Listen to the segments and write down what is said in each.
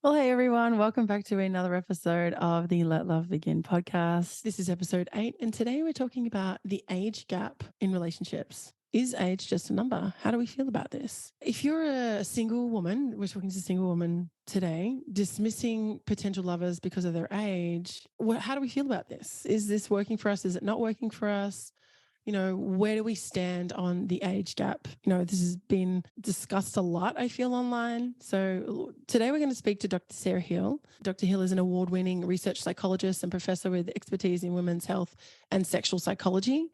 Well, hey everyone, welcome back to another episode of the Let Love Begin podcast. This is episode 8, and today we're talking about the age gap in relationships. Is age just a number? How do we feel about this? If you're a single woman, we're talking to a single woman today, dismissing potential lovers because of their age, how do we feel about this? Is this working for us? Is it not working for us? Where do we stand on the age gap? This has been discussed a lot, I feel, online. So today we're going to speak to Dr. Sarah Hill. Dr. Hill is an award-winning research psychologist and professor with expertise in women's health and sexual psychology.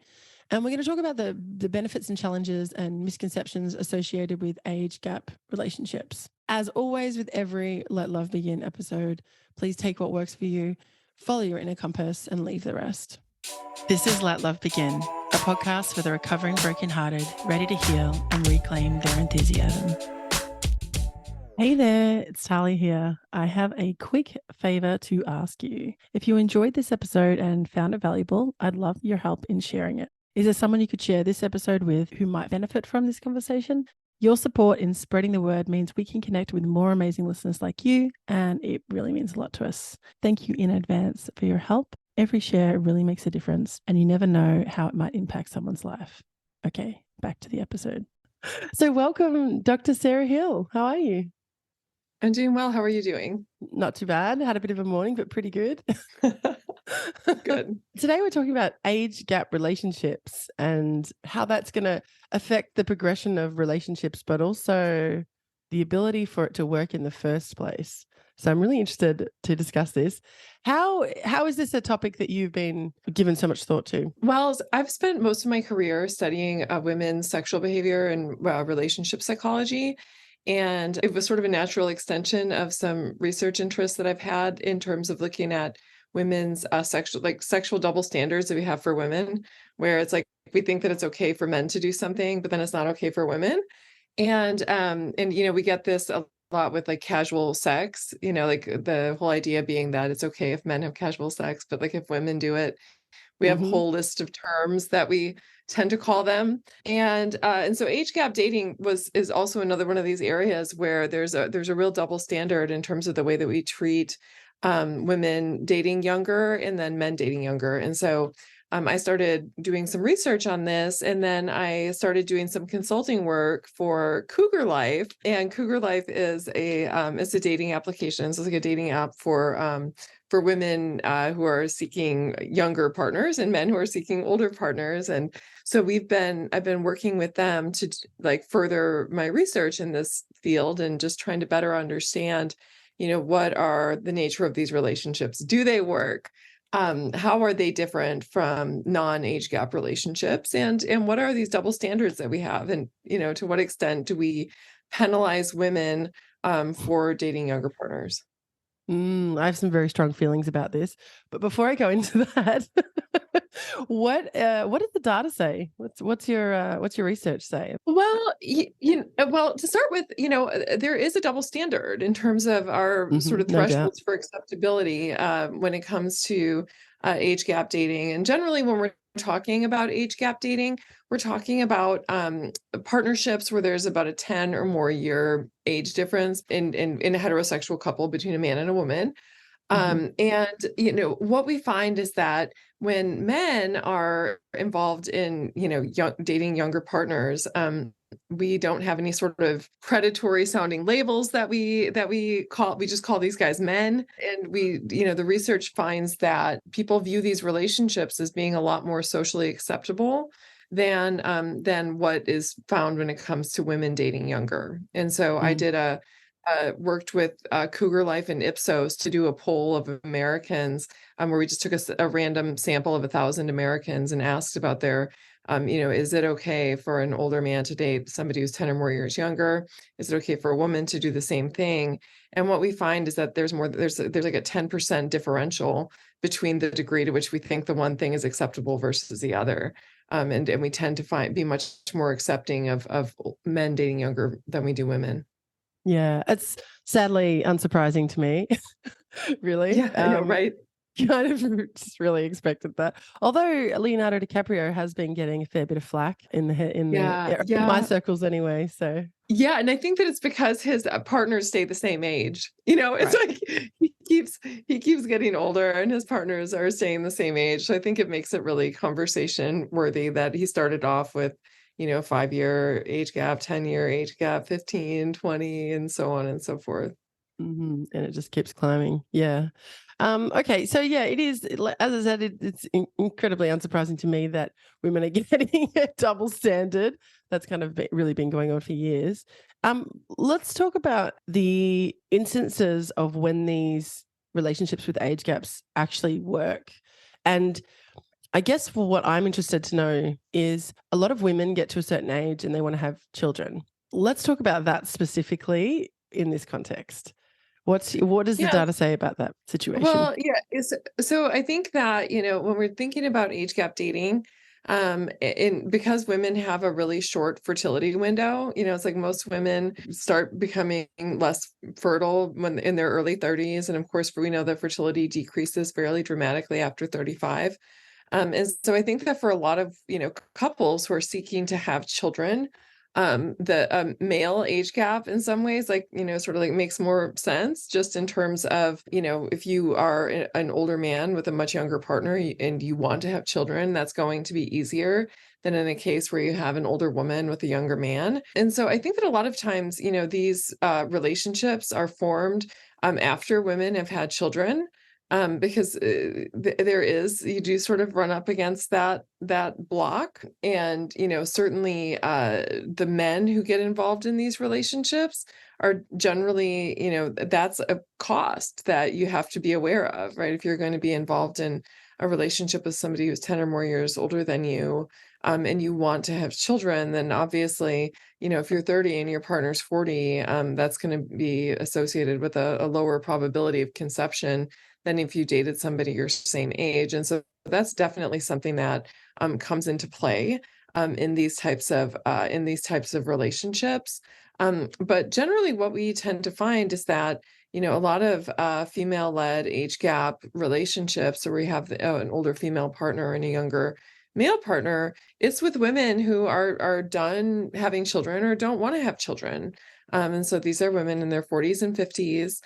And we're going to talk about the benefits and challenges and misconceptions associated with age gap relationships. As always, with every Let Love Begin episode, please take what works for you, follow your inner compass, and leave the rest. This is Let Love Begin, a podcast for the recovering brokenhearted, ready to heal and reclaim their enthusiasm. Hey there, it's Tali here. I have a quick favor to ask you. If you enjoyed this episode and found it valuable, I'd love your help in sharing it. Is there someone you could share this episode with who might benefit from this conversation? Your support in spreading the word means we can connect with more amazing listeners like you, and it really means a lot to us. Thank you in advance for your help. Every share really makes a difference, and you never know how it might impact someone's life. Okay, back to the episode. So welcome, Dr. Sarah Hill. How are you? I'm doing well. How are you doing? Not too bad. Had a bit of a morning, but pretty good. Good. Today we're talking about age gap relationships and how that's going to affect the progression of relationships, but also the ability for it to work in the first place. So I'm really interested to discuss this. How is this a topic that you've been given so much thought to? Well, I've spent most of my career studying women's sexual behavior and relationship psychology. And it was sort of a natural extension of some research interests that I've had in terms of looking at women's sexual double standards that we have for women, where it's like we think that it's okay for men to do something, but then it's not okay for women. And we get this a lot with like casual sex, like the whole idea being that it's okay if men have casual sex, but like if women do it, we have a whole list of terms that we tend to call them. And so age gap dating is also another one of these areas where there's a real double standard in terms of the way that we treat women dating younger and then men dating younger. And so I started doing some research on this, and then I started doing some consulting work for Cougar Life. And Cougar Life is it's a dating application. So it's like a dating app for women who are seeking younger partners and men who are seeking older partners. And so I've been working with them to like further my research in this field and just trying to better understand, what are the nature of these relationships? Do they work? How are they different from non-age gap relationships? And what are these double standards that we have? And, to what extent do we penalize women for dating younger partners? I have some very strong feelings about this, but before I go into that, what does the data say? What's your research say? Well, to start with, there is a double standard in terms of our sort of No doubt. thresholds for acceptability when it comes to age gap dating. And generally, when we're talking about age gap dating, we're talking about partnerships where there's about a 10 or more year age difference in a heterosexual couple between a man and a woman. And what we find is that when men are involved in, dating younger partners, we don't have any sort of predatory sounding labels that we just call these guys men. And the research finds that people view these relationships as being a lot more socially acceptable than what is found when it comes to women dating younger. And so I did worked with Cougar Life and Ipsos to do a poll of Americans where we just took a random sample of 1,000 Americans and asked about their, is it okay for an older man to date somebody who's 10 or more years younger? Is it okay for a woman to do the same thing? And what we find is that there's like a 10% differential between the degree to which we think the one thing is acceptable versus the other. And we tend to be much more accepting of men dating younger than we do women. Yeah, it's sadly unsurprising to me, really. Yeah, I know, right? kind of just really expected that. Although Leonardo DiCaprio has been getting a fair bit of flack Yeah, in my yeah. circles anyway. So Yeah, and I think that it's because his partners stay the same age. You know, it's right. like he keeps getting older and his partners are staying the same age. So I think it makes it really conversation worthy that he started off with, 5-year age gap, 10-year age gap, 15, 20, and so on and so forth. And it just keeps climbing. Yeah. Okay. So yeah, it is. As I said, it's incredibly unsurprising to me that women are getting a double standard. That's kind of really been going on for years. Let's talk about the instances of when these relationships with age gaps actually work. And I guess for what I'm interested to know is a lot of women get to a certain age and they want to have children. Let's talk about that specifically in this context. What does the Yeah. data say about that situation? Well, yeah, so I think that, when we're thinking about age gap dating, because women have a really short fertility window, it's like most women start becoming less fertile when in their early 30s. And of course, we know that fertility decreases fairly dramatically after 35. And so I think that for a lot of, couples who are seeking to have children, the male age gap in some ways, like, sort of like makes more sense just in terms of, if you are an older man with a much younger partner and you want to have children, that's going to be easier than in a case where you have an older woman with a younger man. And so I think that a lot of times, these relationships are formed after women have had children, because you do sort of run up against that block, and certainly the men who get involved in these relationships are generally, that's a cost that you have to be aware of, right? If you're going to be involved in a relationship with somebody who's 10 or more years older than you, and you want to have children, then obviously, if you're 30 and your partner's 40, that's going to be associated with a lower probability of conception than if you dated somebody your same age. And so that's definitely something that comes into play in these types of relationships. But generally, what we tend to find is that a lot of female-led age gap relationships, where we have an older female partner and a younger male partner, it's with women who are done having children or don't want to have children. And so these are women in their 40s and 50s,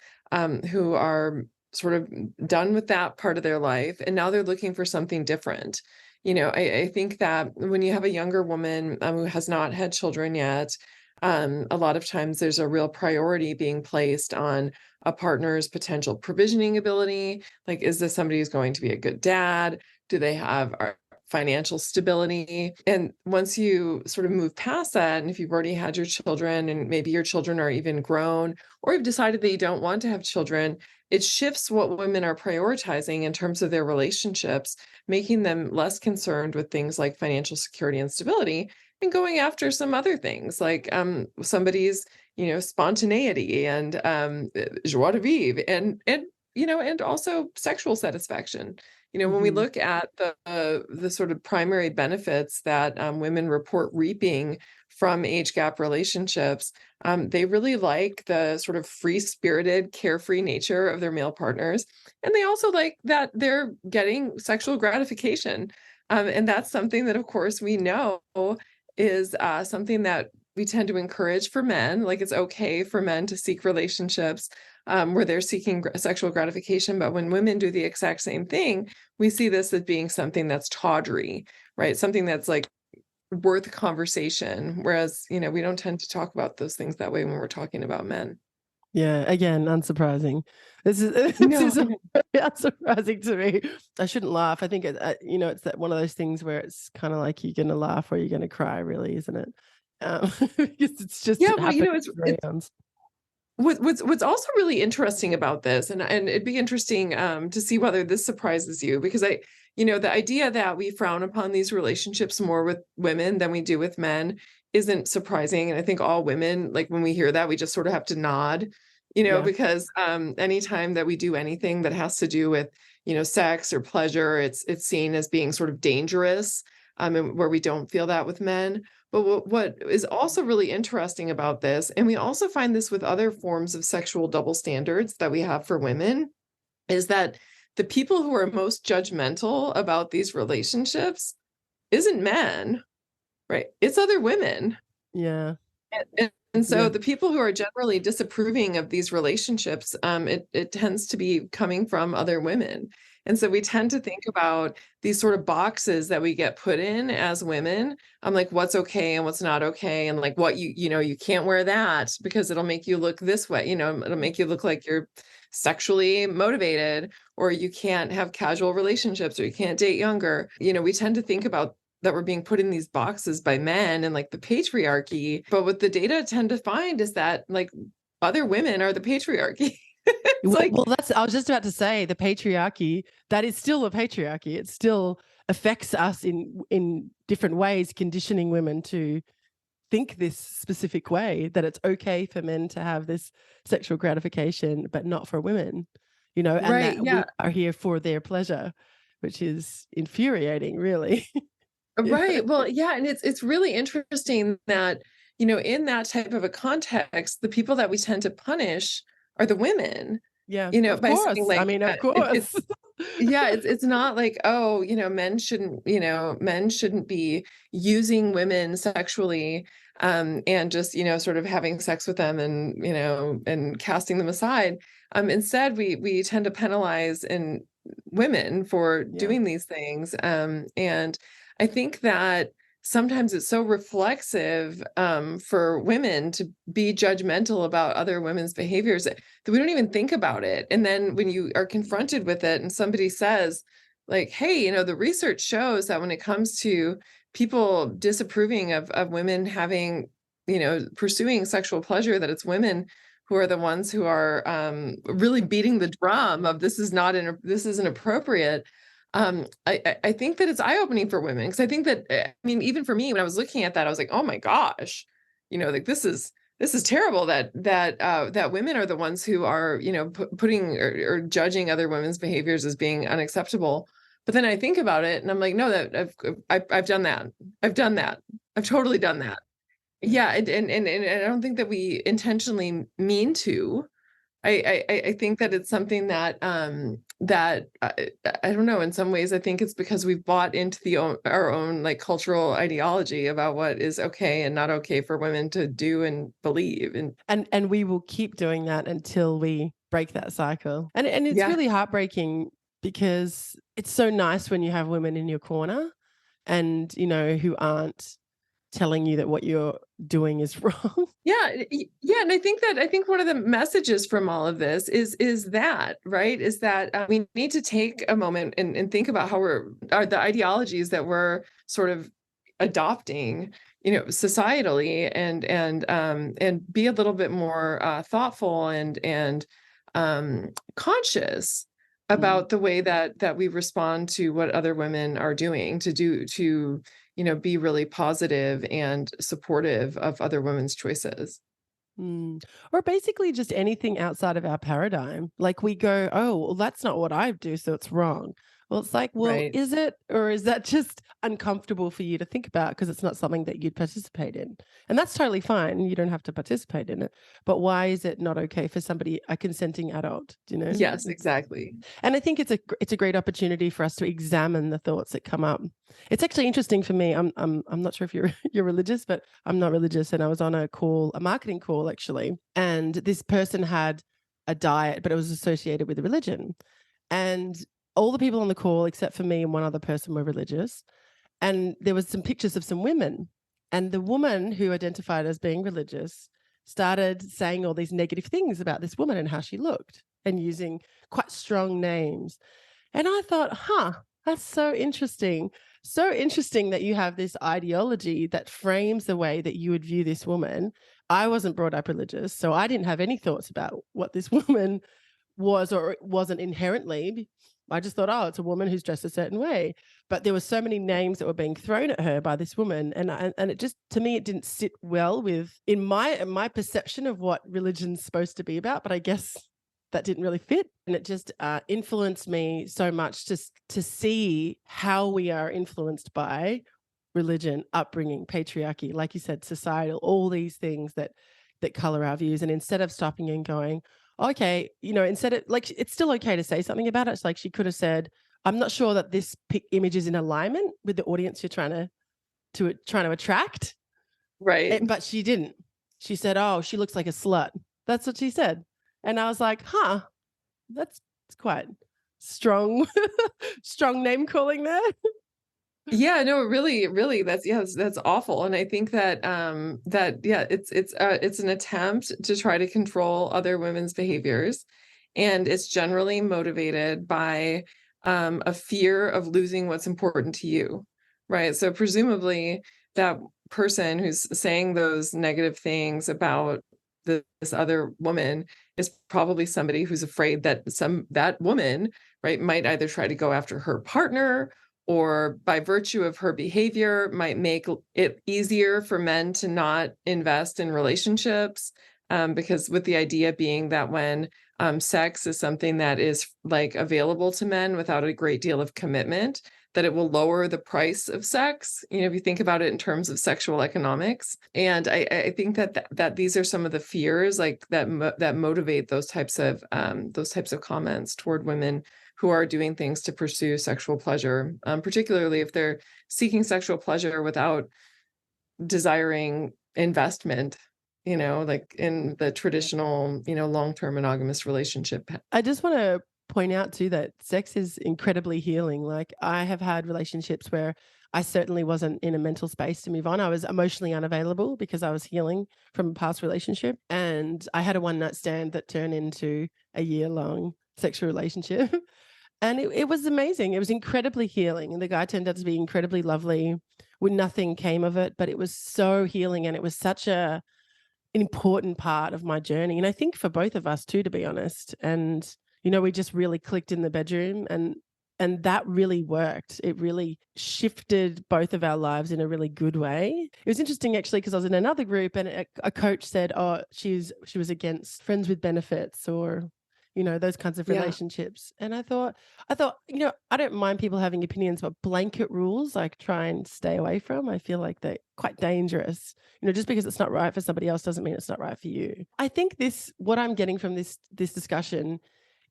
who are sort of done with that part of their life, and now they're looking for something different. I think that when you have a younger woman who has not had children yet, a lot of times there's a real priority being placed on a partner's potential provisioning ability. Like, is this somebody who's going to be a good dad? Do they have financial stability? And once you sort of move past that, and if you've already had your children and maybe your children are even grown, or you've decided that you don't want to have children, it shifts what women are prioritizing in terms of their relationships, making them less concerned with things like financial security and stability, and going after some other things like somebody's, spontaneity and joie de vivre, and also sexual satisfaction. When we Mm-hmm. look at the sort of primary benefits that women report reaping from age gap relationships, they really like the sort of free-spirited, carefree nature of their male partners. And they also like that they're getting sexual gratification. And that's something that, of course, we know is something that we tend to encourage for men. Like, it's okay for men to seek relationships where they're seeking sexual gratification. But when women do the exact same thing, we see this as being something that's tawdry, right? Something that's like worth conversation. Whereas, we don't tend to talk about those things that way when we're talking about men. Yeah, again, unsurprising. This No, is very unsurprising to me. I shouldn't laugh. I think it's that one of those things where it's kind of like you're going to laugh or you're going to cry, really, isn't it? Because it's just yeah, it well, happens it's rounds. what's also really interesting about this, and it'd be interesting to see whether this surprises you, because the idea that we frown upon these relationships more with women than we do with men isn't surprising. And I think all women, like, when we hear that, we just sort of have to nod, Yeah. because anytime that we do anything that has to do with, sex or pleasure, it's seen as being sort of dangerous, and where we don't feel that with men. But what is also really interesting about this, and we also find this with other forms of sexual double standards that we have for women, is that the people who are most judgmental about these relationships isn't men, right? It's other women. Yeah. And so Yeah. the people who are generally disapproving of these relationships, it tends to be coming from other women. And so we tend to think about these sort of boxes that we get put in as women. Like what's okay and what's not okay, and like what you can't wear that because it'll make you look this way. It'll make you look like you're sexually motivated, or you can't have casual relationships, or you can't date younger. We tend to think about that we're being put in these boxes by men and like the patriarchy. But what the data tend to find is that like other women are the patriarchy. It's like, Well, I was just about to say the patriarchy, that is still a patriarchy. It still affects us in different ways, conditioning women to think this specific way, that it's okay for men to have this sexual gratification, but not for women, and right, that we yeah. are here for their pleasure, which is infuriating, really. Right. Well, yeah, and it's really interesting that, in that type of a context, the people that we tend to punish are the women, Yeah, of by saying course. I like mean, of course. yeah, it's not like, oh, men shouldn't be using women sexually, and just, sort of having sex with them and, and casting them aside. Instead, we tend to penalize women for Yeah. doing these things. And I think that sometimes it's so reflexive, for women to be judgmental about other women's behaviors that we don't even think about it. And then when you are confronted with it and somebody says like, hey, the research shows that when it comes to people disapproving of women having, pursuing sexual pleasure, that it's women who are the ones who are, really beating the drum of this isn't appropriate. I think that it's eye-opening for women, because I think that, I mean, even for me, when I was looking at that, I was like, oh my gosh, like this is terrible that women are the ones who are, putting or judging other women's behaviors as being unacceptable. But then I think about it and I'm like, no, that I've done that. I've done that. I've totally done that. Yeah. Yeah, and I don't think that we intentionally mean to. I think that it's something that, I don't know, in some ways I think it's because we've bought into our own like cultural ideology about what is okay and not okay for women to do and believe. And we will keep doing that until we break that cycle. And it's Yeah. really heartbreaking, because it's so nice when you have women in your corner and, who aren't telling you that what you're doing is wrong. Yeah, yeah, and I think one of the messages from all of this is that, right, is that, we need to take a moment and think about how are the ideologies that we're sort of adopting, societally, and be a little bit more, thoughtful and conscious Mm. about the way that we respond to what other women are doing, to be really positive and supportive of other women's choices. Mm. Or basically just anything outside of our paradigm. Like we go, oh, well, that's not what I do, so it's wrong. Well, it's like, well, Right. is it? Or is that just uncomfortable for you to think about because it's not something that you'd participate in? And that's totally fine. You don't have to participate in it. But why is it not okay for somebody, a consenting adult, Yes, exactly. And I think it's a great opportunity for us to examine the thoughts that come up. It's actually interesting for me. I'm not sure if you're you're religious, but I'm not religious. And I was on a marketing call actually, and this person had a diet, but it was associated with a religion. And all the people on the call, except for me and one other person, were religious. And there was some pictures of some women. And the woman who identified as being religious started saying all these negative things about this woman and how she looked, and using quite strong names. And I thought, that's so interesting. So interesting that you have this ideology that frames the way that you would view this woman. I wasn't brought up religious, so I didn't have any thoughts about what this woman was or wasn't inherently. I just thought, oh, it's a woman who's dressed a certain way. But there were so many names that were being thrown at her by this woman, and it just, to me, it didn't sit well with in my perception of what religion's supposed to be about. But I guess that didn't really fit, and it just influenced me so much to see how we are influenced by religion, upbringing, patriarchy, like you said, societal, all these things that color our views. And instead of stopping and going, okay, instead of like, it's still okay to say something about it. It's like she could have said, I'm not sure that this image is in alignment with the audience you're trying to attract. Right. But she didn't. She said, "Oh, she looks like a slut." That's what she said. And I was like, "Huh, that's quite strong strong name calling there." Yeah, no, really, that's awful. And I think that yeah, it's an attempt to try to control other women's behaviors. And it's generally motivated by a fear of losing what's important to you. Right. So presumably that person who's saying those negative things about this other woman is probably somebody who's afraid that that woman, right, might either try to go after her partner, or by virtue of her behavior might make it easier for men to not invest in relationships, because with the idea being that when sex is something that is like available to men without a great deal of commitment, that it will lower the price of sex. If you think about it in terms of sexual economics. And I think that these are some of the fears like that motivate those types of comments toward women who are doing things to pursue sexual pleasure, particularly if they're seeking sexual pleasure without desiring investment, like in the traditional, long-term monogamous relationship. I just want to point out too that sex is incredibly healing. Like, I have had relationships where I certainly wasn't in a mental space to move on. I was emotionally unavailable because I was healing from a past relationship. And I had a one night stand that turned into a year-long sexual relationship. And it was amazing. It was incredibly healing. And the guy turned out to be incredibly lovely. When nothing came of it, but it was so healing. And it was such an important part of my journey. And I think for both of us too, to be honest. And, we just really clicked in the bedroom, and that really worked. It really shifted both of our lives in a really good way. It was interesting actually, because I was in another group and a coach said, "Oh, she was against friends with benefits, or those kinds of Yeah. relationships." And I thought, I don't mind people having opinions, but blanket rules, like, try and stay away from. I feel like they're quite dangerous. Just because it's not right for somebody else doesn't mean it's not right for you. I think what I'm getting from this discussion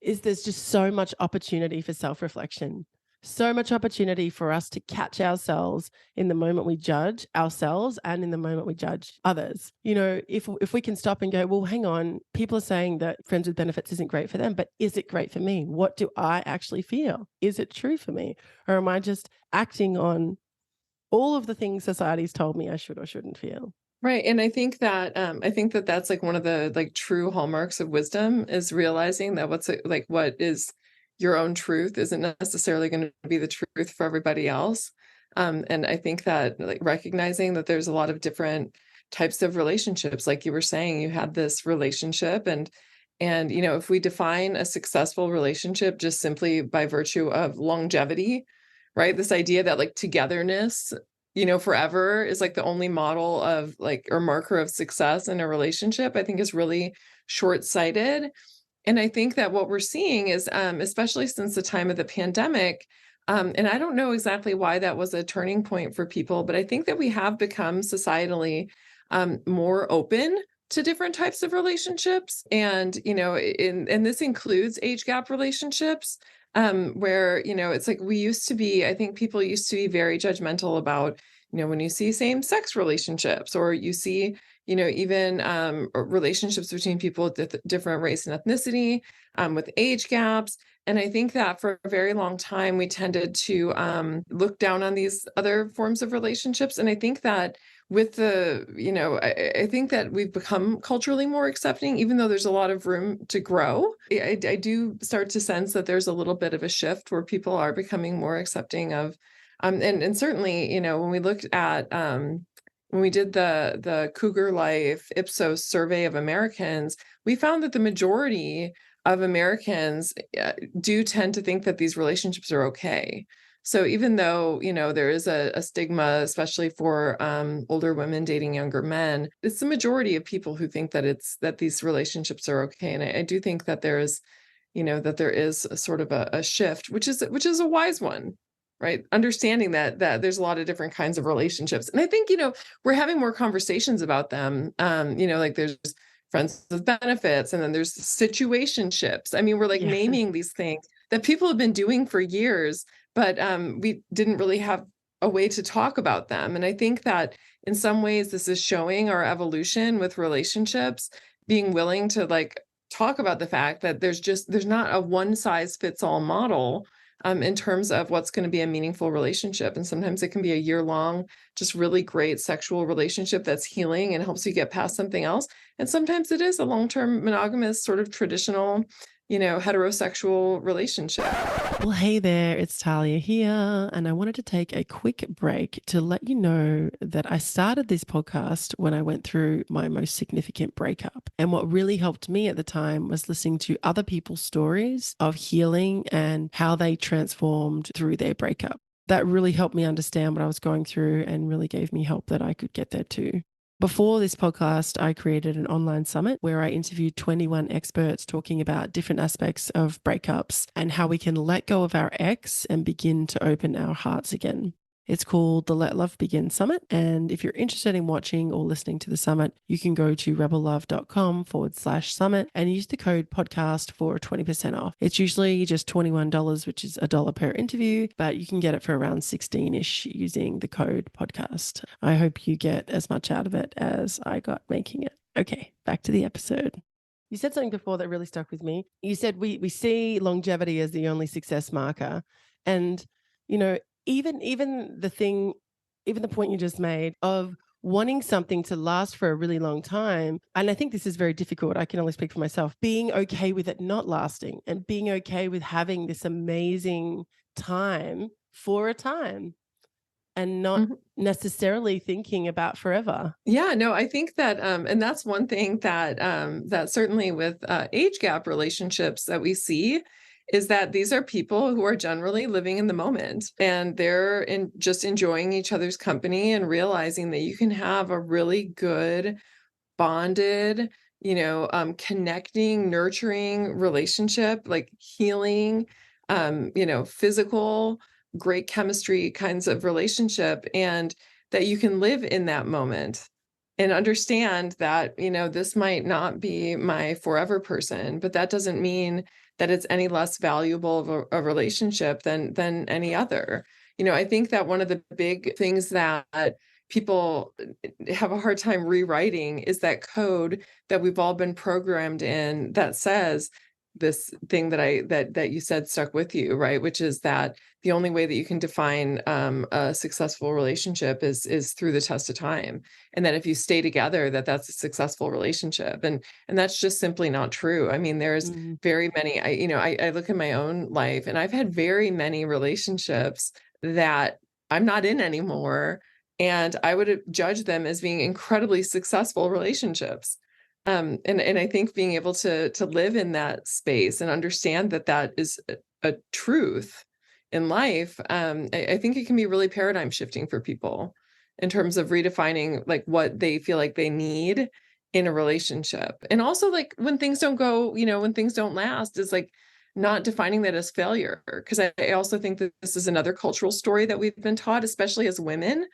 is there's just so much opportunity for self-reflection. So much opportunity for us to catch ourselves in the moment we judge ourselves and in the moment we judge others. If we can stop and go, well, hang on, people are saying that friends with benefits isn't great for them, but is it great for me? What do I actually feel? Is it true for me? Or am I just acting on all of the things society's told me I should or shouldn't feel? Right. And I think that that's like one of the like true hallmarks of wisdom is realizing that what is your own truth isn't necessarily going to be the truth for everybody else. And I think that like recognizing that there's a lot of different types of relationships, like you were saying, you had this relationship, and if we define a successful relationship just simply by virtue of longevity, right? This idea that like togetherness, forever is like the only model of like or marker of success in a relationship, I think is really short-sighted. And I think that what we're seeing is, especially since the time of the pandemic, and I don't know exactly why that was a turning point for people, but I think that we have become societally more open to different types of relationships. And, and this includes age gap relationships, where, it's like I think people used to be very judgmental about, when you see same sex relationships, or you see, even relationships between people with different race and ethnicity, with age gaps. And I think that for a very long time, we tended to look down on these other forms of relationships. And I think that with I think that we've become culturally more accepting, even though there's a lot of room to grow. I do start to sense that there's a little bit of a shift where people are becoming more accepting of, and certainly, when we looked at, when we did the Cougar Life Ipsos survey of Americans, we found that the majority of Americans do tend to think that these relationships are okay. So even though, there is a stigma, especially for older women dating younger men, it's the majority of people who think that these relationships are okay. And I do think that there is, that there is a sort of a shift, which is a wise one, right? Understanding that there's a lot of different kinds of relationships. And I think, we're having more conversations about them. Like there's friends with benefits, and then there's situationships. I mean, we're like Yeah. naming these things that people have been doing for years, but we didn't really have a way to talk about them. And I think that in some ways, this is showing our evolution with relationships, being willing to like talk about the fact that there's not a one size fits all model in terms of what's going to be a meaningful relationship. And sometimes it can be a year long, just really great sexual relationship that's healing and helps you get past something else. And sometimes it is a long term monogamous, sort of traditional, heterosexual relationship. Well, hey there, it's Talia here, and I wanted to take a quick break to let you know that I started this podcast when I went through my most significant breakup. And what really helped me at the time was listening to other people's stories of healing and how they transformed through their breakup. That really helped me understand what I was going through and really gave me help that I could get there too. Before this podcast, I created an online summit where I interviewed 21 experts talking about different aspects of breakups and how we can let go of our ex and begin to open our hearts again. It's called the Let Love Begin Summit. And if you're interested in watching or listening to the summit, you can go to rebellove.com/summit and use the code podcast for 20% off. It's usually just $21, which is $1 per interview, but you can get it for around 16-ish using the code podcast. I hope you get as much out of it as I got making it. Okay, back to the episode. You said something before that really stuck with me. You said we see longevity as the only success marker. And, you know, even the point you just made of wanting something to last for a really long time, and I think this is very difficult, I can only speak for myself, being okay with it not lasting and being okay with having this amazing time for a time and not Mhm. necessarily thinking about forever. Yeah, no, I think that, and that's one thing that that certainly with age gap relationships that we see is that these are people who are generally living in the moment, and they're just enjoying each other's company and realizing that you can have a really good bonded, connecting, nurturing relationship, like healing, physical, great chemistry kinds of relationship, and that you can live in that moment and understand that, this might not be my forever person, but that doesn't mean that it's any less valuable of a relationship than any other. I think that one of the big things that people have a hard time rewriting is that code that we've all been programmed in that says this thing that you said stuck with you, right? Which is that the only way that you can define a successful relationship is through the test of time, and that if you stay together, that's a successful relationship, and that's just simply not true. I mean, there's Mm. very many. I look at my own life, and I've had very many relationships that I'm not in anymore, and I would judge them as being incredibly successful relationships. And I think being able to live in that space and understand that that is a truth in life, I think it can be really paradigm shifting for people in terms of redefining like what they feel like they need in a relationship. And also like when things don't go, when things don't last, is like not defining that as failure. Because I also think that this is another cultural story that we've been taught, especially as women,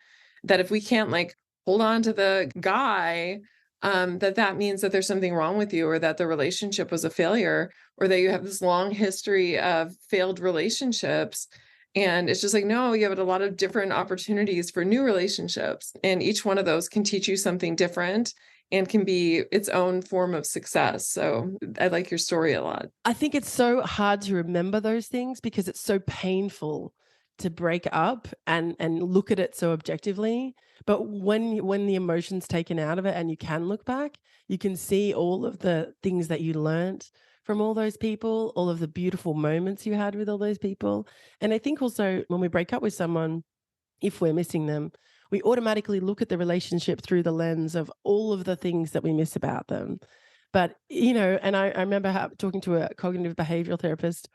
that if we can't like hold on to the guy, that means that there's something wrong with you, or that the relationship was a failure, or that you have this long history of failed relationships. And it's just like, no, you have a lot of different opportunities for new relationships. And each one of those can teach you something different and can be its own form of success. So I like your story a lot. I think it's so hard to remember those things because it's so painful to break up and look at it so objectively. But when the emotion's taken out of it and you can look back, you can see all of the things that you learnt from all those people, all of the beautiful moments you had with all those people. And I think also when we break up with someone, if we're missing them, we automatically look at the relationship through the lens of all of the things that we miss about them. But, and I remember talking to a cognitive behavioral therapist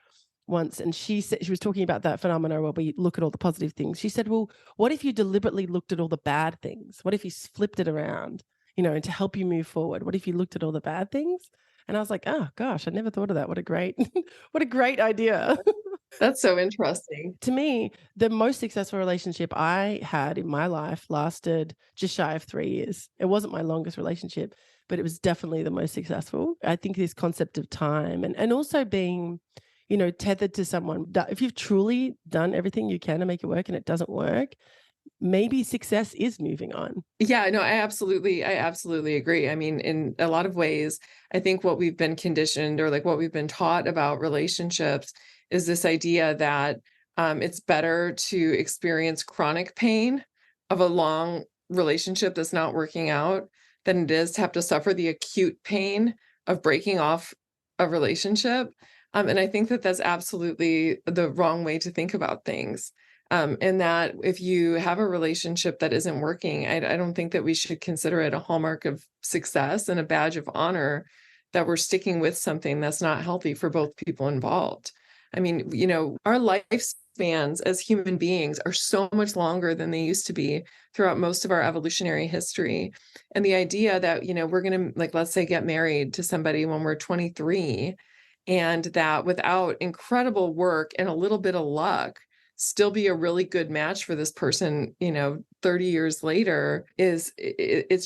once, and she said she was talking about that phenomenon where we look at all the positive things. She said, well, what if you deliberately looked at all the bad things? What if you flipped it around, and to help you move forward? What if you looked at all the bad things? And I was like, oh gosh, I never thought of that. What a great, what a great idea. That's so interesting. To me, the most successful relationship I had in my life lasted just shy of 3 years. It wasn't my longest relationship, but it was definitely the most successful. I think this concept of time and also being, tethered to someone. If you've truly done everything you can to make it work and it doesn't work, maybe success is moving on. Yeah, no, I absolutely agree. I mean, in a lot of ways, I think what we've been conditioned or like what we've been taught about relationships is this idea that it's better to experience chronic pain of a long relationship that's not working out than it is to have to suffer the acute pain of breaking off a relationship. And I think that that's absolutely the wrong way to think about things. And that if you have a relationship that isn't working, I don't think that we should consider it a hallmark of success and a badge of honor that we're sticking with something that's not healthy for both people involved. I mean, our lifespans as human beings are so much longer than they used to be throughout most of our evolutionary history. And the idea that, we're going to, like, let's say, get married to somebody when we're 23, and that without incredible work and a little bit of luck, still be a really good match for this person, 30 years later it's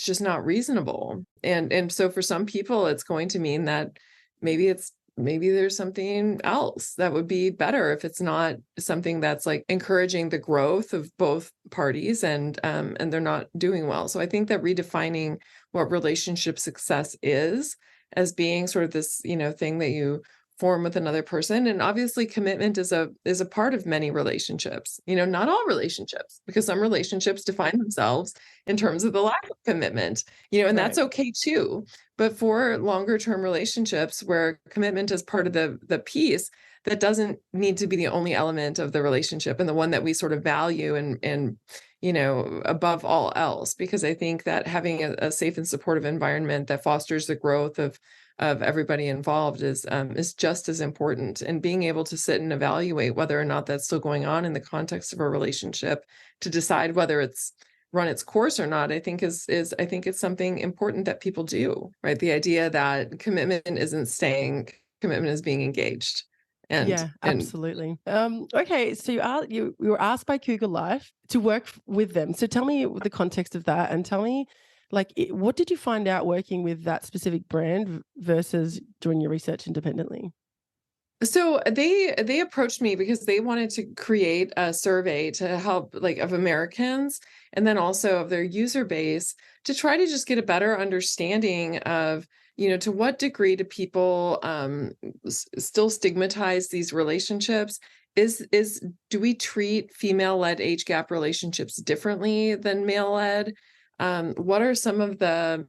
just not reasonable. And so for some people it's going to mean that maybe there's something else that would be better if it's not something that's like encouraging the growth of both parties and they're not doing well. So I think that redefining what relationship success is as being sort of this, thing that you form with another person. And obviously commitment is a part of many relationships, not all relationships, because some relationships define themselves in terms of the lack of commitment, and Right. that's okay too. But for longer term relationships where commitment is part of the piece, that doesn't need to be the only element of the relationship and the one that we sort of value and above all else, because I think that having a safe and supportive environment that fosters the growth of everybody involved is just as important. And being able to sit and evaluate whether or not that's still going on in the context of a relationship to decide whether it's run its course or not, I think is I think it's something important that people do, right? The idea that commitment isn't staying, commitment is being engaged. And Yeah, and absolutely. Okay, so you were asked by Cougar Life to work with them. So tell me the context of that, and tell me, like, what did you find out working with that specific brand versus doing your research independently? So they approached me because they wanted to create a survey to help, like, of Americans and then also of their user base to try to just get a better understanding of, to what degree do people still stigmatize these relationships? Is do we treat female-led age gap relationships differently than male-led? What are some of the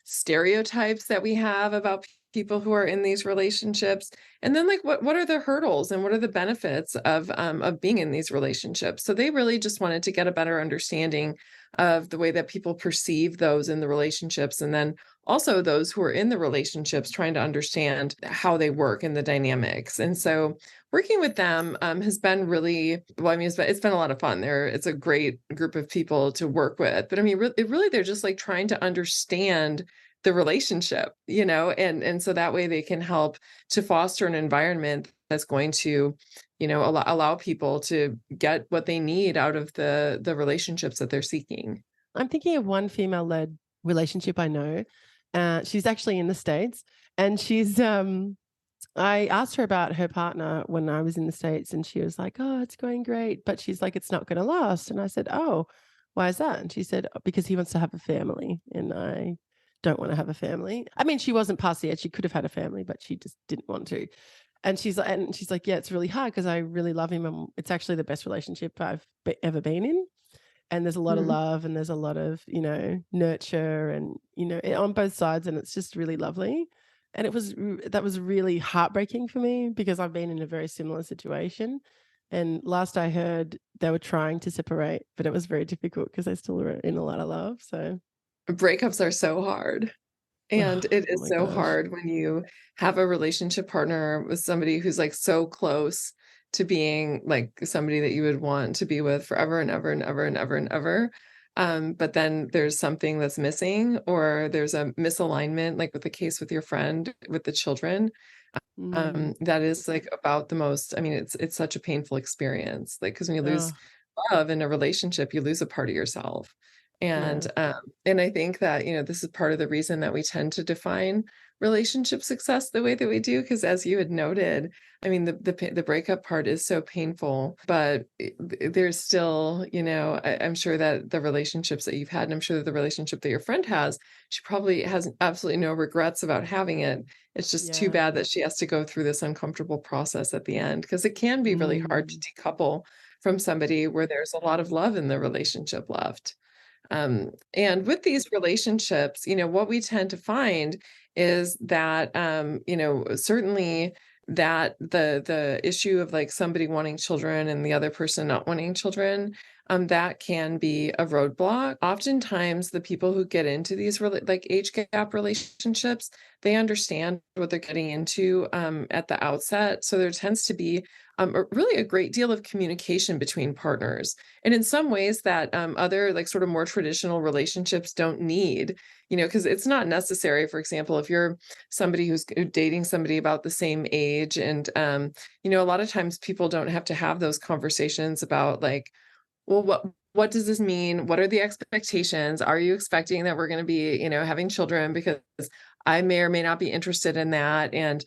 stereotypes that we have about people who are in these relationships? And then, like, what are the hurdles and what are the benefits of being in these relationships? So they really just wanted to get a better understanding of the way that people perceive those in the relationships, and then also those who are in the relationships trying to understand how they work and the dynamics. And so working with them has been really well. I mean, it's been a lot of fun. It's a great group of people to work with. But I mean, really, they're just like trying to understand the relationship, and so that way they can help to foster an environment that's going to, allow people to get what they need out of the relationships that they're seeking. I'm thinking of one female-led relationship I know. She's actually in the States, and I asked her about her partner when I was in the States, and she was like, "Oh, it's going great," but she's like, "It's not gonna last." And I said, "Oh, why is that?" And she said, "Because he wants to have a family, and I don't wanna have a family." I mean, she wasn't past yet. She could have had a family, but she just didn't want to. And she's like, "Yeah, it's really hard because I really love him, and it's actually the best relationship I've ever been in." And there's a lot of Mhm. love and there's a lot of, nurture and, on both sides, and it's just really lovely. And that was really heartbreaking for me because I've been in a very similar situation. And last I heard, they were trying to separate, but it was very difficult because they still were in a lot of love. So, Breakups are so hard. And it oh is my so gosh. hard when you have a relationship partner with somebody who's, like, so close to being, like, somebody that you would want to be with forever and ever and ever and ever and ever. But then there's something that's missing or there's a misalignment, like with the case with your friend with the children, Mm. that is, like, about the most. I mean, it's such a painful experience, like, because when you lose Oh, love in a relationship, you lose a part of yourself. And, Yeah. and I think that, this is part of the reason that we tend to define relationship success the way that we do, because as you had noted, I mean, the breakup part is so painful, but there's still, I'm sure that the relationships that you've had, and I'm sure that the relationship that your friend has, she probably has absolutely no regrets about having it. It's just too Yeah. bad that she has to go through this uncomfortable process at the end, because it can be really hard to Mm. decouple from somebody where there's a lot of love in the relationship left. And with these relationships, what we tend to find is that, certainly that the issue of like somebody wanting children and the other person not wanting children, that can be a roadblock. Oftentimes, the people who get into these like age gap relationships, they understand what they're getting into at the outset. So there tends to be really a great deal of communication between partners. And in some ways that, other, like, sort of more traditional relationships don't need, because it's not necessary, for example, if you're somebody who's dating somebody about the same age and, a lot of times people don't have to have those conversations about, like, well, what does this mean? What are the expectations? Are you expecting that we're gonna be, having children? Because I may or may not be interested in that, and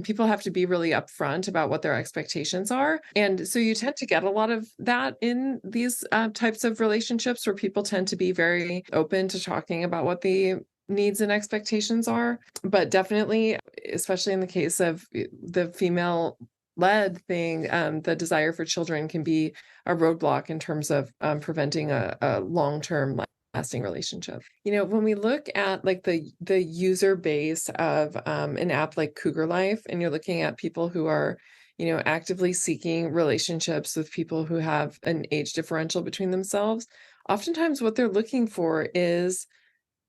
people have to be really upfront about what their expectations are, and so you tend to get a lot of that in these, types of relationships where people tend to be very open to talking about what the needs and expectations are, but definitely, especially in the case of, the female-led thing, the desire for children can be a roadblock in terms of, preventing a long-term lasting relationship. When we look at like the user base of an app like Cougar Life, and you're looking at people who are, actively seeking relationships with people who have an age differential between themselves, oftentimes what they're looking for is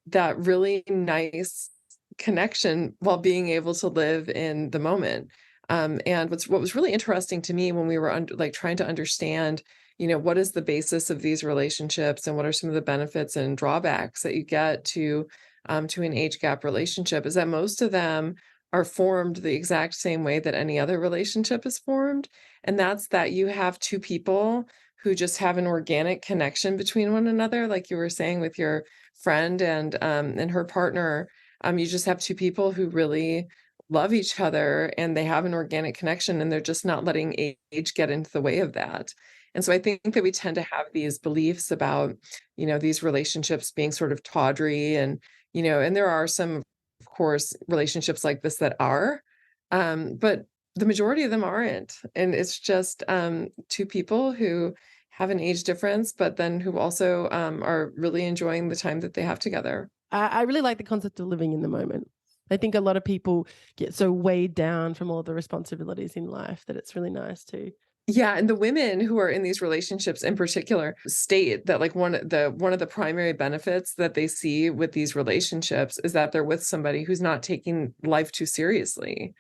that really nice connection while being able to live in the moment. And what was really interesting to me when we were like trying to understand, what is the basis of these relationships and what are some of the benefits and drawbacks that you get to an age gap relationship, is that most of them are formed the exact same way that any other relationship is formed. And that's that you have two people who just have an organic connection between one another, like you were saying with your friend and her partner. You just have two people who really love each other and they have an organic connection, and they're just not letting age get into the way of that. And so I think that we tend to have these beliefs about, these relationships being sort of tawdry, and there are some, of course, relationships like this that are, but the majority of them aren't. And it's just two people who have an age difference, but then who also are really enjoying the time that they have together. I really like the concept of living in the moment. I think a lot of people get so weighed down from all the responsibilities in life that it's really nice to. Yeah, and the women who are in these relationships in particular state that like one of the primary benefits that they see with these relationships is that they're with somebody who's not taking life too seriously.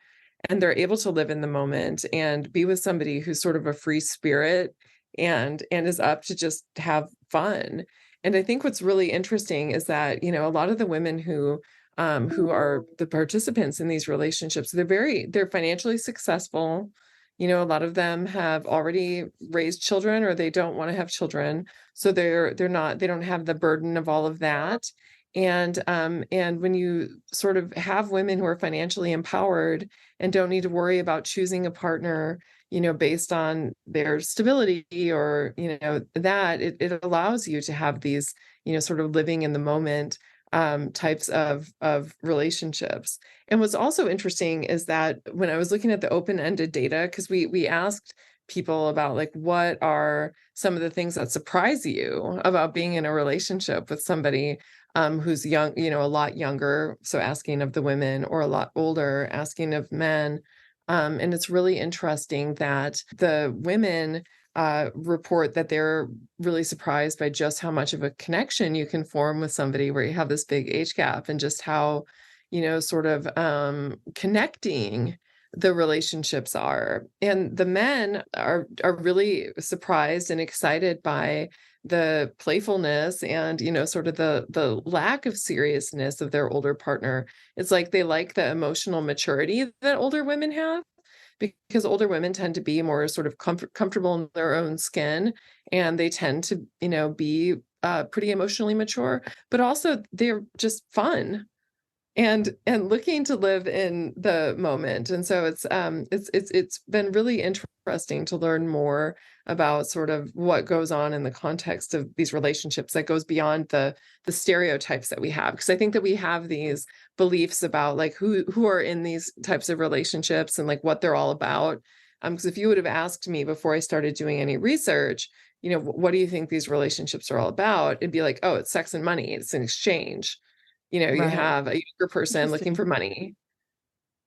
And they're able to live in the moment and be with somebody who's sort of a free spirit and is up to just have fun. And I think what's really interesting is that, a lot of the women who are the participants in these relationships, they're financially successful. A lot of them have already raised children or they don't want to have children. So they don't have the burden of all of that. And when you sort of have women who are financially empowered and don't need to worry about choosing a partner, based on their stability or, that it allows you to have these, sort of living in the moment types of relationships. And what's also interesting is that when I was looking at the open-ended data, because we asked people about like what are some of the things that surprise you about being in a relationship with somebody who's young, a lot younger, so asking of the women, or a lot older, asking of men. And it's really interesting that the women report that they're really surprised by just how much of a connection you can form with somebody where you have this big age gap, and just how, sort of connecting the relationships are. And the men are really surprised and excited by the playfulness and, sort of the lack of seriousness of their older partner. It's like they like the emotional maturity that older women have, because older women tend to be more sort of comfortable in their own skin, and they tend to, be pretty emotionally mature, but also they're just fun and looking to live in the moment. And so it's been really interesting to learn more about sort of what goes on in the context of these relationships that goes beyond the stereotypes that we have. Because I think that we have these beliefs about like who are in these types of relationships and like what they're all about. Because if you would have asked me before I started doing any research, what do you think these relationships are all about? It'd be like, oh, it's sex and money. It's an exchange. You Right. have a younger person looking Interesting. for money,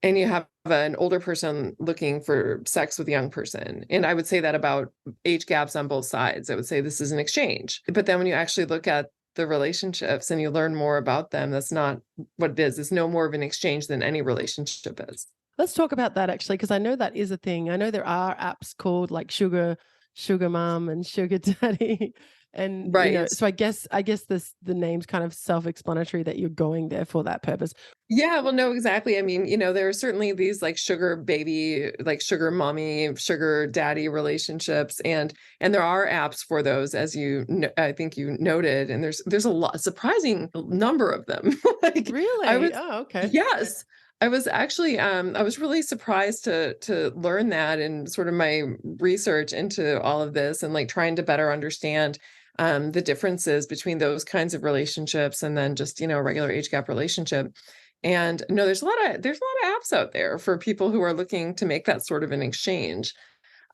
and you have an older person looking for sex with a young person. And I would say that about age gaps on both sides. I would say this is an exchange. But then when you actually look at the relationships and you learn more about them, that's not what it is. It's no more of an exchange than any relationship is. Let's talk about that actually, because I know that is a thing. I know there are apps called like Sugar Mom and Sugar Daddy. And Right. so I guess the name's kind of self-explanatory that you're going there for that purpose. Yeah, well, no, exactly. I mean, there are certainly these like sugar baby, like sugar mommy, sugar daddy relationships, and there are apps for those, as I think you noted, and there's a surprising number of them. Like I Really? was, Oh, okay. yes, I was actually, I was really surprised to learn that in sort of my research into all of this and like trying to better understand the differences between those kinds of relationships and then just a regular age gap relationship. And no, there's a lot of apps out there for people who are looking to make that sort of an exchange.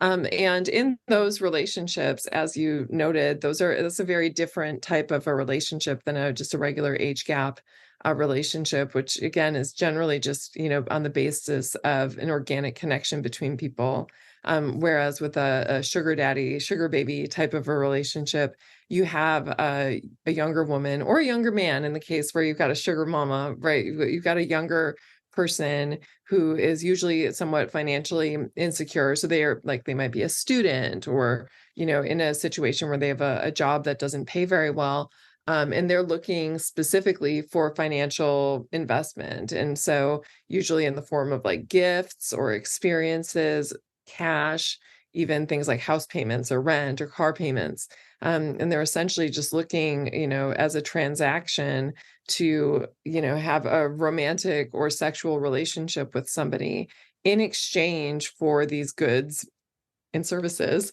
And in those relationships, as you noted, that's a very different type of a relationship than just a regular age gap relationship, which again is generally just on the basis of an organic connection between people. Whereas with a sugar daddy, sugar baby type of a relationship, you have a younger woman or a younger man in the case where you've got a sugar mama, right? You've got a younger person who is usually somewhat financially insecure. So they might be a student or, in a situation where they have a job that doesn't pay very well. And they're looking specifically for financial investment. And so usually in the form of like gifts or experiences, cash, even things like house payments or rent or car payments. And they're essentially just looking, as a transaction to, have a romantic or sexual relationship with somebody in exchange for these goods and services,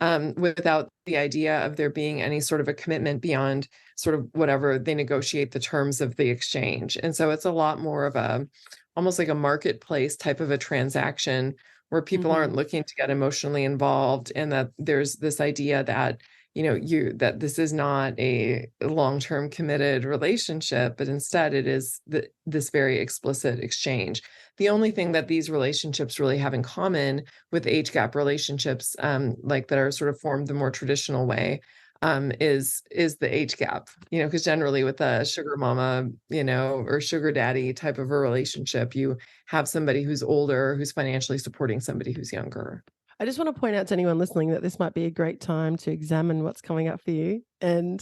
without the idea of there being any sort of a commitment beyond sort of whatever they negotiate the terms of the exchange. And so it's a lot more of almost like a marketplace type of a transaction where people Hmm. aren't looking to get emotionally involved, and that there's this idea that that this is not a long-term committed relationship, but instead it is this very explicit exchange. The only thing that these relationships really have in common with age gap relationships, like that are sort of formed the more traditional way, is the age gap. Because generally with a sugar mama, or sugar daddy type of a relationship, you have somebody who's older who's financially supporting somebody who's younger. I just want to point out to anyone listening that this might be a great time to examine what's coming up for you. And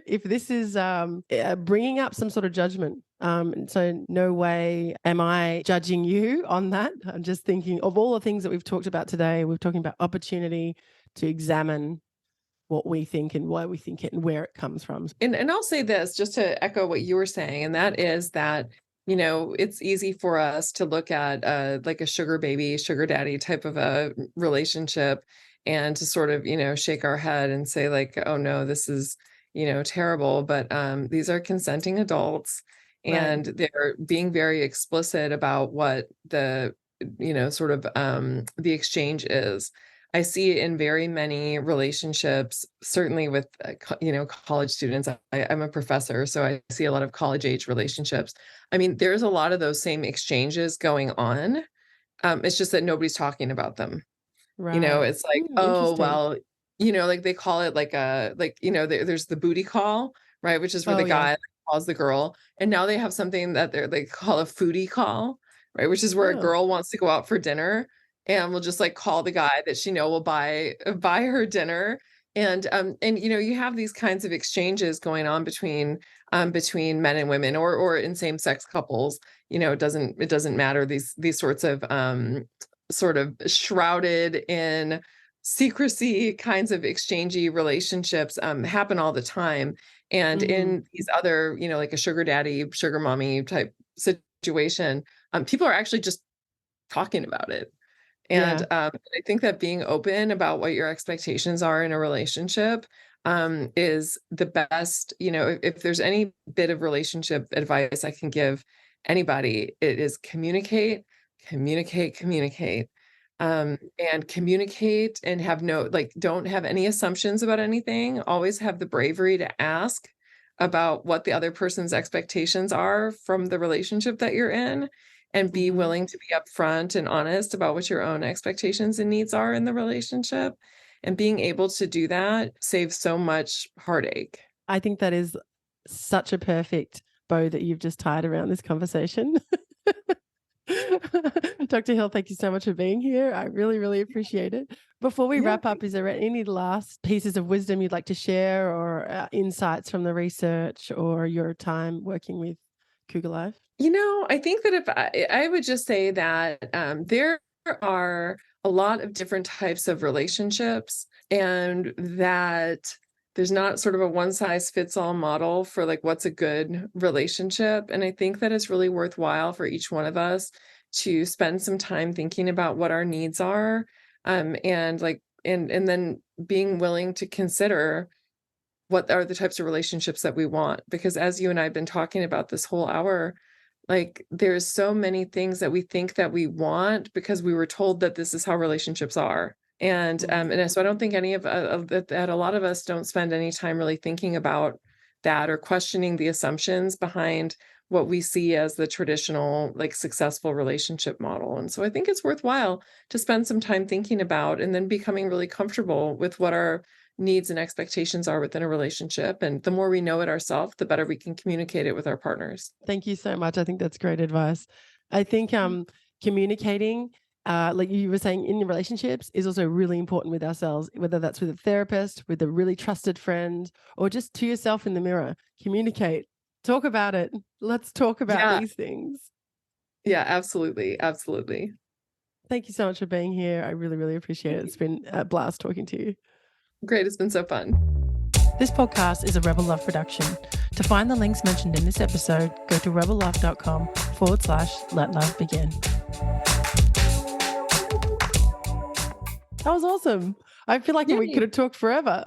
if this is bringing up some sort of judgment, so no way am I judging you on that. I'm just thinking of all the things that we've talked about today. We're talking about opportunity to examine what we think and why we think it and where it comes from. And I'll say this just to echo what you were saying, and that is that, it's easy for us to look at like a sugar baby, sugar daddy type of a relationship and to sort of, shake our head and say like, oh no, this is, terrible. But these are consenting adults, Right. and they're being very explicit about what sort of the exchange is. I see it in very many relationships, certainly with, college students. I'm a professor, so I see a lot of college age relationships. I mean, there's a lot of those same exchanges going on. It's just that nobody's talking about them. Right. It's like, oh, Interesting. well, like they call it like there's the booty call, right? Which is where Oh, the yeah. guy calls the girl. And now they have something that they call a foodie call, right? Which is where a Oh, girl wants to go out for dinner and will just like call the guy that she will buy her dinner. And you have these kinds of exchanges going on between men and women or in same-sex couples. It doesn't matter, these sorts of sort of shrouded in secrecy kinds of exchangey relationships happen all the time. And Mm, in these other, like a sugar daddy, sugar mommy type situation, people are actually just talking about it. And yeah. I think that being open about what your expectations are in a relationship is the best. If there's any bit of relationship advice I can give anybody, it is communicate, communicate, communicate. And communicate and have no, like, don't have any assumptions about anything. Always have the bravery to ask about what the other person's expectations are from the relationship that you're in, and be Mhm. willing to be upfront and honest about what your own expectations and needs are in the relationship. And being able to do that saves so much heartache. I think that is such a perfect bow that you've just tied around this conversation. Dr. Hill, thank you so much for being here. I really, really appreciate it. Before we Yeah. wrap up, is there any last pieces of wisdom you'd like to share, or insights from the research or your time working with Cougar Life? I think that if I would just say that there are a lot of different types of relationships, and that there's not sort of a one size fits all model for like what's a good relationship. And I think that it's really worthwhile for each one of us to spend some time thinking about what our needs are, and like and then being willing to consider what are the types of relationships that we want. Because as you and I have been talking about this whole hour, like, there's so many things that we think that we want because we were told that this is how relationships are. Mhm. And so I don't think any of that a lot of us don't spend any time really thinking about that, or questioning the assumptions behind what we see as the traditional, like, successful relationship model. And so I think it's worthwhile to spend some time thinking about, and then becoming really comfortable with what our needs and expectations are within a relationship. And the more we know it ourselves, the better we can communicate it with our partners. Thank you so much. I think that's great advice. I think communicating, like you were saying, in relationships is also really important with ourselves, whether that's with a therapist, with a really trusted friend, or just to yourself in the mirror. Communicate, talk about it. Let's talk about Yeah, these things. yeah, absolutely, absolutely. Thank you so much for being here. I really, really appreciate it. It's been a blast talking to you. Great, it's been so fun. This podcast is a Rebel Love production. To find the links mentioned in this episode, go to rebellove.com/let love begin. That was awesome. I feel like we could Yay. have talked forever.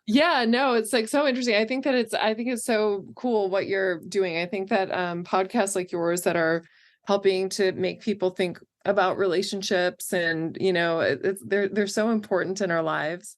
Yeah, no, it's like so interesting. I think it's so cool what you're doing. I think that podcasts like yours that are helping to make people think about relationships, and they're so important in our lives.